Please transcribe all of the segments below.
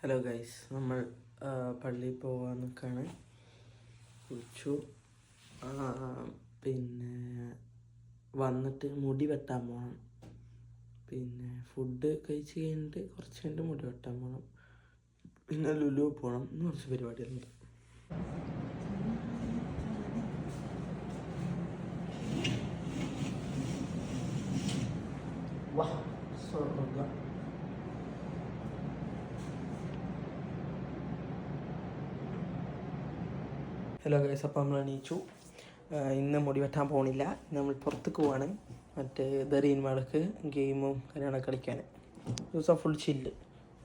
Hello guys, നമ്മൾ പള്ളിയിൽ പോകാൻ നിൽക്കുകയാണ്. കുളിച്ചു, പിന്നെ വന്നിട്ട് മുടി വെട്ടാൻ പോകണം. പിന്നെ ഫുഡ് കഴിച്ച് കഴിഞ്ഞിട്ട് കുറച്ച് കഴിഞ്ഞിട്ട് മുടി വെട്ടാൻ പോകണം. പിന്നെ ലുലു പോകണം. ഇന്ന് കുറച്ച് പരിപാടികളുണ്ട്. വാ സ്വർഗ്ഗം. ഹലോ ഗൈസ്, അപ്പോൾ നമ്മൾ എണീച്ചു. ഇന്ന് മുടി വെട്ടാൻ പോകണില്ല. നമ്മൾ പുറത്തേക്ക് പോവാണ്. മറ്റേ ദറീൻ മാൾക്ക് ഗെയിമും കാര്യങ്ങളൊക്കെ കളിക്കാൻ. ദിവസം ഫുൾ ചില്ല്.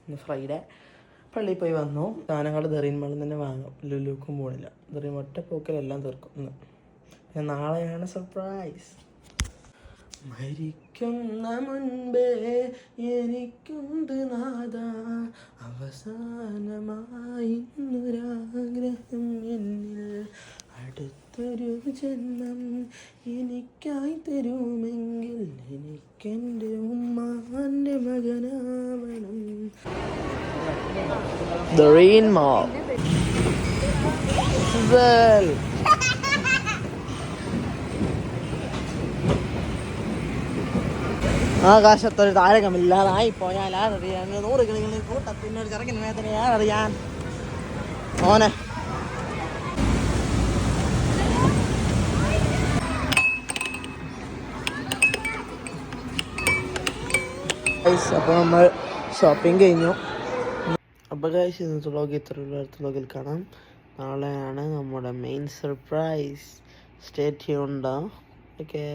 ഇന്ന് ഫ്രൈഡേ. പള്ളിയിൽ പോയി വന്നു. സാധനങ്ങൾ ദറീൻ മാളിൽ തന്നെ വാങ്ങും. ലുലുക്കും പോകണില്ല. ദറീൻ ഒറ്റ പോക്കലെല്ലാം തീർക്കും ഇന്ന്. പിന്നെ നാളെയാണ് സർപ്രൈസ്. മരിക്കുന്ന മുൻപേ എനിക്കുണ്ട് നാദ, അവസാനമായി ഇന്നൊരാഗ്രഹം എന്നിൽ, അടുത്തൊരു ജന്മം എനിക്കായി തരുമെങ്കിൽ എനിക്കെൻ്റെ ഉമ്മാൻ്റെ മകനാവണം. ദറീൻ മാൾ. ആകാശത്തൊരു താരകമില്ലാതായി പോയാൽ ആരറിയാൻ, 100 കിളികളിൽ കൂട്ടത്തിനൊരു ചെറുക്കിന് വേദന ആരറിയാൻ. ഓനെ അപ്പോൾ നമ്മൾ ഷോപ്പിംഗ് കഴിഞ്ഞു. അപ്പോൾ ഗൈസ്, ഇന്നത്തെ വ്ളോഗ് ഇത്രയുള്ള. അടുത്ത വ്ളോഗിൽ കാണാം. നാളെയാണ് നമ്മുടെ main surprise. Stay tuned. Okay.